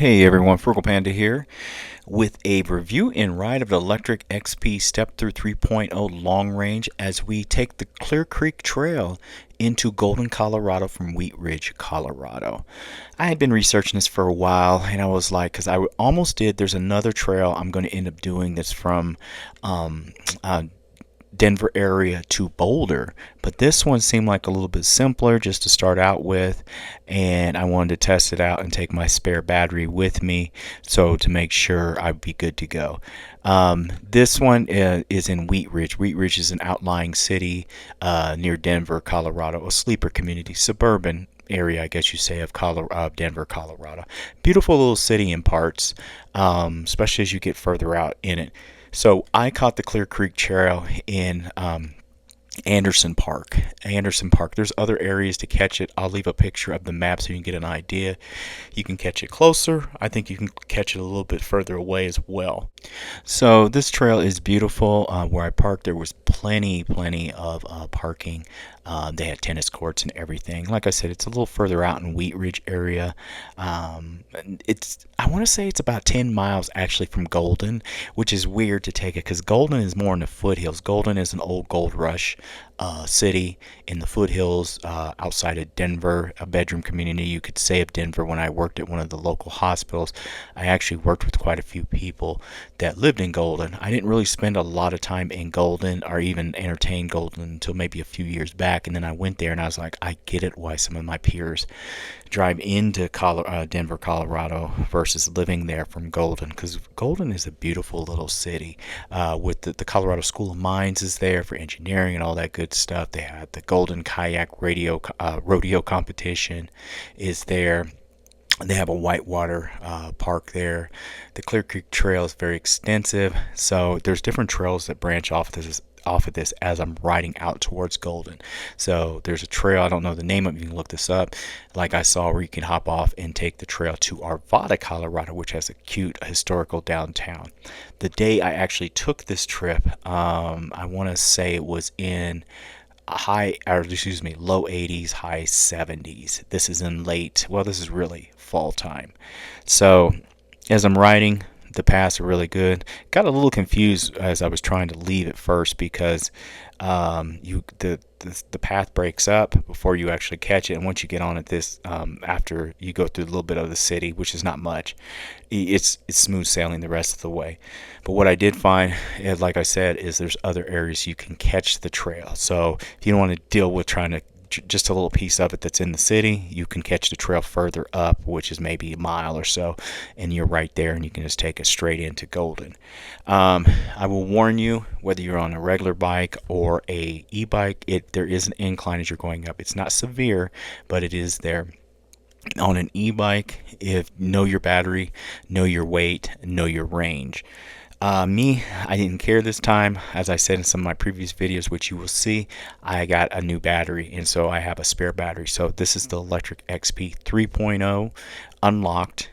Hey everyone, Frugal Panda here with a review and ride of the Lectric XP Step Through 3.0 long range as we take the Clear Creek Trail into Golden, Colorado from Wheat Ridge, Colorado. I had been researching this for a while and I was like, because I almost did, there's another trail I'm going to end up doing that's from uh, Denver area to Boulder, but this one seemed like a little bit simpler just to start out with, and I wanted to test it out and take my spare battery with me so to make sure I'd be good to go. This one is in Wheat Ridge. Wheat Ridge is an outlying city near Denver, Colorado, a sleeper community, suburban area, I guess you say, of Denver, Colorado. Beautiful little city in parts, especially as you get further out in it. So I caught the Clear Creek Trail in Anderson Park. There's other areas to catch it. I'll leave a picture of the map so you can get an idea. You can catch it closer. I think you can catch it a little bit further away as well. So this trail is beautiful. Where I parked, there was plenty of parking. They had tennis courts and everything. Like I said, it's a little further out in Wheat Ridge area. I want to say it's about 10 miles actually from Golden, which is weird to take it because Golden is more in the foothills. Golden is an old gold rush city in the foothills outside of Denver, a bedroom community, you could say, of Denver. When I worked at one of the local hospitals, I actually worked with quite a few people that lived in Golden. I didn't really spend a lot of time in Golden or even entertain Golden until maybe a few years back, and then I went there and I was like, I get it why some of my peers drive into Denver, Colorado versus living there from Golden, because Golden is a beautiful little city with the Colorado School of Mines is there for engineering and all that good stuff. They had the Golden Kayak rodeo competition is there. They have a whitewater park there. The Clear Creek Trail is very extensive, so there's different trails that branch off of this as I'm riding out towards Golden. So there's a trail, I don't know the name of it, you can look this up, like I saw, where you can hop off and take the trail to Arvada, Colorado, which has a cute historical downtown. The day I actually took this trip, I want to say it was in low 80s, high 70s. This is this is really fall time. So as I'm riding, the paths are really good. Got a little confused as I was trying to leave at first because the path breaks up before you actually catch it, and once you get on it, after you go through a little bit of the city, which is not much, it's smooth sailing the rest of the way. But what I did find, like I said, is there's other areas you can catch the trail. So if you don't want to deal with trying to just a little piece of it that's in the city, you can catch the trail further up, which is maybe a mile or so, and you're right there, and you can just take it straight into Golden. I will warn you, whether you're on a regular bike or a e-bike, there is an incline as you're going up. It's not severe, but it is there. On an e-bike, know your battery, know your weight, know your range. I didn't care this time. As I said in some of my previous videos, which you will see, I got a new battery, and so I have a spare battery. So this is the Lectric XP 3.0 unlocked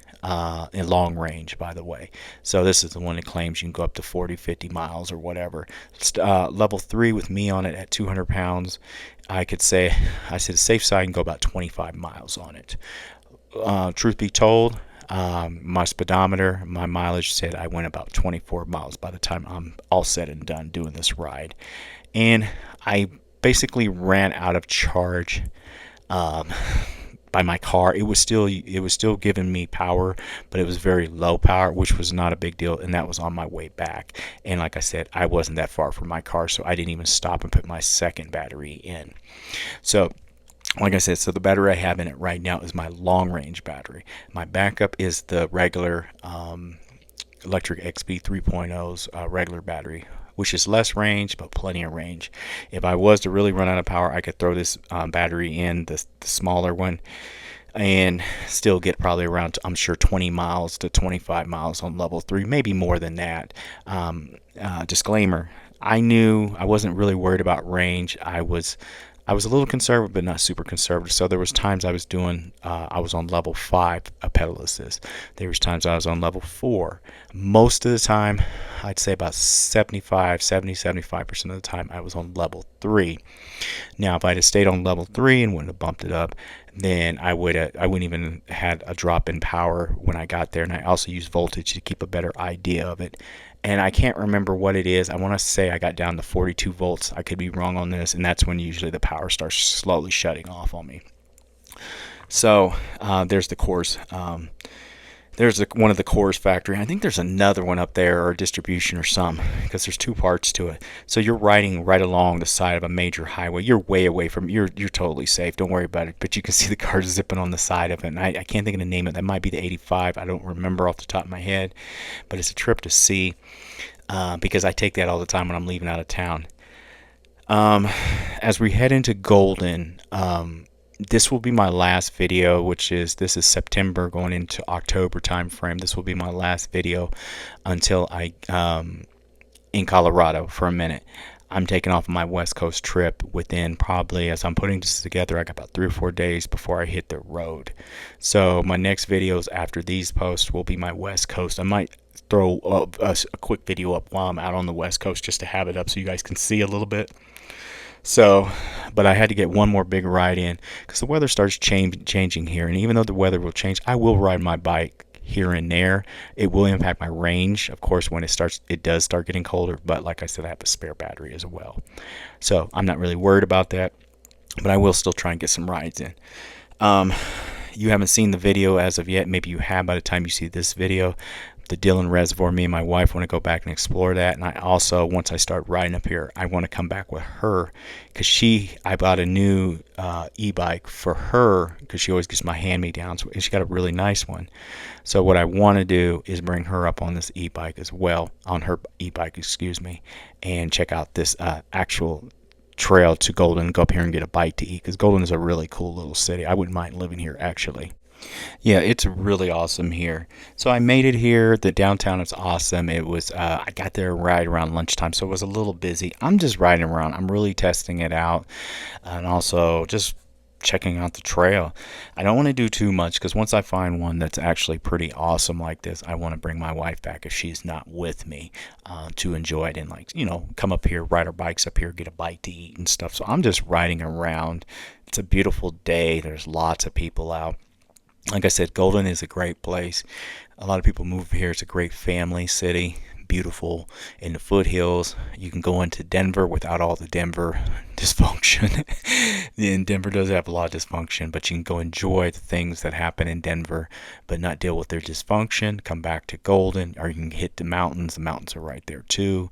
in long range, by the way. So this is the one that claims you can go up to 40, 50 miles or whatever. Level 3 with me on it at 200 pounds. I said the safe side, can go about 25 miles on it. Truth be told, my speedometer, my mileage said I went about 24 miles by the time I'm all said and done doing this ride. And I basically ran out of charge by my car. It was still giving me power, but it was very low power, which was not a big deal, and that was on my way back. And like I said, I wasn't that far from my car, so I didn't even stop and put my second battery in. So like I said, the battery I have in it right now is my long range battery. My backup is the regular Lectric XP 3.0's regular battery, which is less range but plenty of range. If I was to really run out of power, I could throw this battery in, the smaller one, and still get probably around, I'm sure, 20 miles to 25 miles on level 3, maybe more than that. Disclaimer, I knew I wasn't really worried about range. I was a little conservative, but not super conservative. So there was times I was on level 5 of pedal assist. There was times I was on level 4. Most of the time, I'd say about 75% of the time, I was on level 3. Now, if I'd have stayed on level 3 and wouldn't have bumped it up, then I wouldn't even had a drop in power when I got there. And I also used voltage to keep a better idea of it. And I can't remember what it is. I want to say I got down to 42 volts. I could be wrong on this, and that's when usually the power starts slowly shutting off on me. So there's the cores. There's one of the cores factory. I think there's another one up there, or distribution or some, because there's two parts to it. So you're riding right along the side of a major highway. You're way away from, you're totally safe. Don't worry about it. But you can see the cars zipping on the side of it. And I can't think of the name of it. That might be the 85. I don't remember off the top of my head. But it's a trip to see, because I take that all the time when I'm leaving out of town. As we head into Golden, this will be my last video, this is September going into October time frame. This will be my last video until I in Colorado for a minute. I'm taking off my West Coast trip within probably, as I'm putting this together, I got about 3 or 4 days before I hit the road. So my next videos after these posts will be my West Coast. I might throw a quick video up while I'm out on the West Coast just to have it up so you guys can see a little bit. So, but I had to get one more big ride in because the weather starts changing here. And even though the weather will change, I will ride my bike here and there. It will impact my range, of course, when it does start getting colder. But like I said, I have a spare battery as well. So I'm not really worried about that. But I will still try and get some rides in. You haven't seen the video as of yet. Maybe you have by the time you see this video. The Dillon Reservoir, me and my wife want to go back and explore that. And I also, once I start riding up here, I want to come back with her because I bought a new e-bike for her because she always gets my hand-me-downs, and she got a really nice one. So what I want to do is bring her up on this e-bike as well, on her e-bike, excuse me, and check out this actual trail to Golden, go up here and get a bite to eat because Golden is a really cool little city. I wouldn't mind living here, actually. Yeah, it's really awesome here. So I made it here. The downtown is awesome. It was I got there right around lunchtime, so it was a little busy. I'm just riding around. I'm really testing it out, and also just checking out the trail. I don't want to do too much because once I find one that's actually pretty awesome like this, I want to bring my wife back if she's not with me to enjoy it and, like, come up here, ride our bikes up here, get a bite to eat and stuff. So I'm just riding around. It's a beautiful day. There's lots of people out. Like I said, Golden is a great place. A lot of people move here. It's a great family city, beautiful in the foothills. You can go into Denver without all the Denver dysfunction. And Denver does have a lot of dysfunction, but you can go enjoy the things that happen in Denver, but not deal with their dysfunction. Come back to Golden, or you can hit the mountains. The mountains are right there too.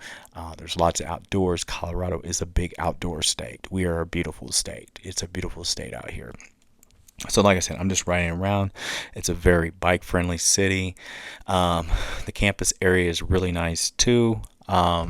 There's lots of outdoors. Colorado is a big outdoor state. We are a beautiful state. It's a beautiful state out here. So like I said, I'm just riding around. It's a very bike-friendly city. The campus area is really nice too. I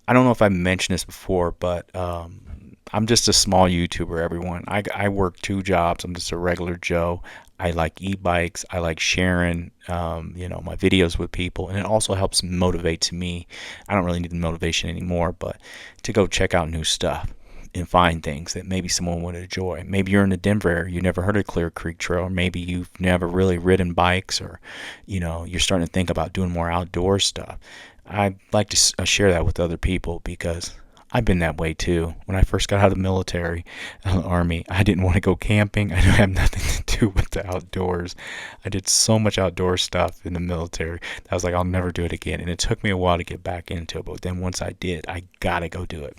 don't know if I mentioned this before, but I'm just a small YouTuber, everyone. I work 2 jobs. I'm just a regular Joe. I like e-bikes. I like sharing, my videos with people, and it also helps motivate me. I don't really need the motivation anymore, but to go check out new stuff and find things that maybe someone would enjoy. Maybe you're in the Denver area, you never heard of Clear Creek Trail, or maybe you've never really ridden bikes, or you're starting to think about doing more outdoor stuff. I'd like to share that with other people because I've been that way too. When I first got out of the military, Army, I didn't want to go camping. I didn't have nothing to do with the outdoors. I did so much outdoor stuff in the military. I was like, I'll never do it again. And it took me a while to get back into it, but then once I did, I gotta go do it.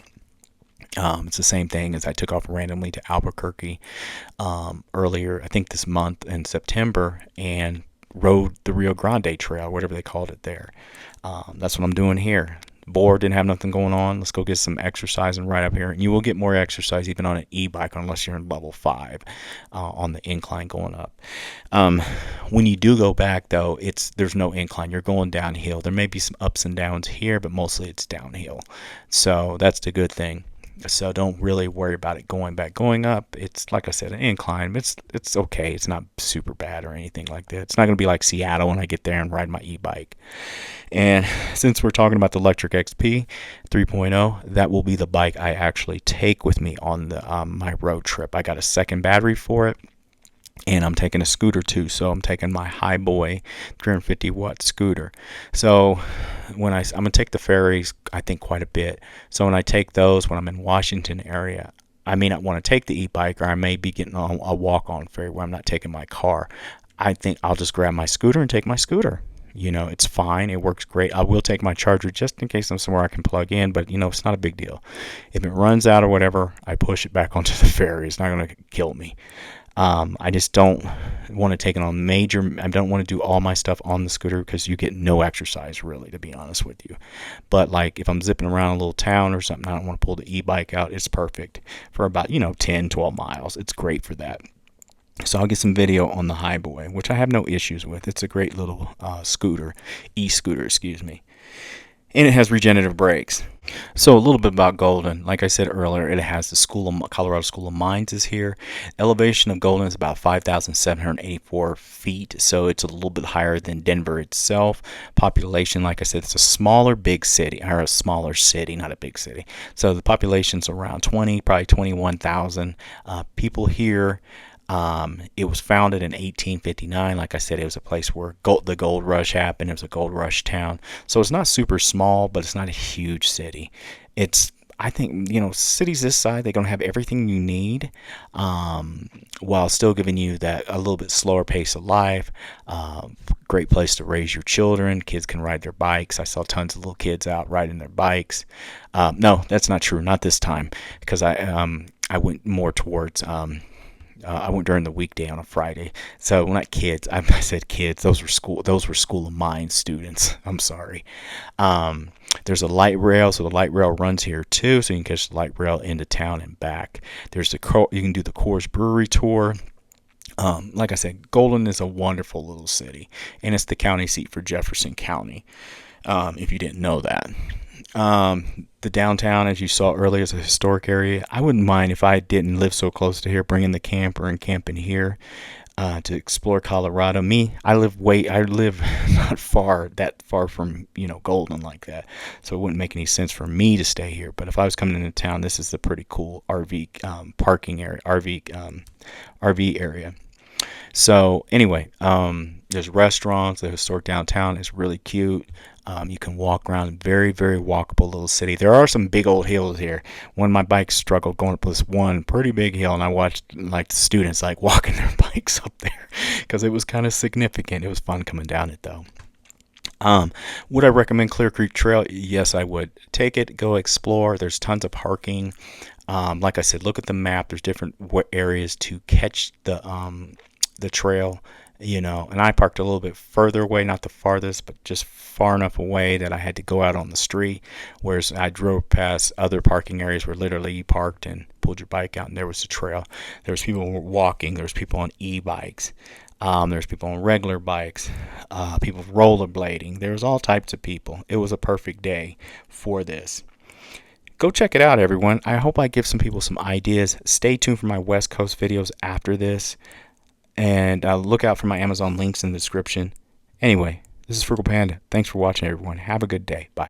It's the same thing as I took off randomly to Albuquerque earlier, I think this month in September, and rode the Rio Grande Trail, whatever they called it there. That's what I'm doing here. Bored, didn't have nothing going on. Let's go get some exercise and ride up here. And you will get more exercise even on an e-bike unless you're in level 5 on the incline going up. When you do go back, though, there's no incline. You're going downhill. There may be some ups and downs here, but mostly it's downhill. So that's the good thing. So don't really worry about it going back. Going up, it's like I said, an incline. It's okay. It's not super bad or anything like that. It's not going to be like Seattle when I get there and ride my e-bike. And since we're talking about the Lectric XP 3.0, that will be the bike I actually take with me on my road trip. I got a second battery for it. And I'm taking a scooter too, so I'm taking my Highboy 350-watt scooter. So I'm gonna take the ferries, I think, quite a bit. So when I take those, when I'm in Washington area, I may not want to take the e-bike, or I may be getting on a walk-on ferry where I'm not taking my car. I think I'll just grab my scooter and take my scooter. It's fine. It works great. I will take my charger just in case I'm somewhere I can plug in, but it's not a big deal. If it runs out or whatever, I push it back onto the ferry. It's not going to kill me. I just don't want to take it on I don't want to do all my stuff on the scooter because you get no exercise, really, to be honest with you. But like if I'm zipping around a little town or something, I don't want to pull the e-bike out. It's perfect for about 10, 12 miles. It's great for that. So I'll get some video on the highway, which I have no issues with. It's a great little e-scooter, excuse me. And it has regenerative brakes. So a little bit about Golden. Like I said earlier, it has the Colorado School of Mines is here. Elevation of Golden is about 5,784 feet, so it's a little bit higher than Denver itself. Population, like I said, it's a smaller city, not a big city. So the population's around probably 21,000 people here. It was founded in 1859. Like I said, it was a place where the gold rush happened. It was a gold rush town. So it's not super small, but it's not a huge city. I think, cities this size, they're going to have everything you need, while still giving you that a little bit slower pace of life. Great place to raise your children. Kids can ride their bikes. I saw tons of little kids out riding their bikes. No, that's not true. Not this time, because I went more towards, I went during the weekday on a Friday. So not kids. I said kids. Those were School of Mines students. I'm sorry. There's a light rail, so the light rail runs here too. So you can catch the light rail into town and back. You can do the Coors Brewery tour. Like I said, Golden is a wonderful little city, and it's the county seat for Jefferson County. If you didn't know that. The downtown, as you saw earlier, is a historic area. I wouldn't mind if I didn't live so close to here, bringing the camper and camping here to explore Colorado. I live not that far from Golden like that, so it wouldn't make any sense for me to stay here. But if I was coming into town, this is a pretty cool RV parking area, RV area. So anyway, there's restaurants. The historic downtown is really cute. You can walk around, very, very walkable little city. There are some big old hills here. One of my bikes struggled going up this one pretty big hill, and I watched the students walking their bikes up there because it was kind of significant. It was fun coming down it though. Would I recommend Clear Creek Trail? Yes, I would. Take it, go explore. There's tons of parking. Like I said, look at the map. There's different areas to catch the trail. And I parked a little bit further away, not the farthest, but just far enough away that I had to go out on the street, whereas I drove past other parking areas where literally you parked and pulled your bike out and there was the trail. There was people walking, there was people on e-bikes, there's people on regular bikes, people rollerblading. There was all types of people. It was a perfect day for this. Go check it out, everyone. I hope I give some people some ideas. Stay tuned for my West Coast videos after this. And look out for my Amazon links in the description. Anyway, this is Frugal Panda. Thanks for watching, everyone. Have a good day. Bye.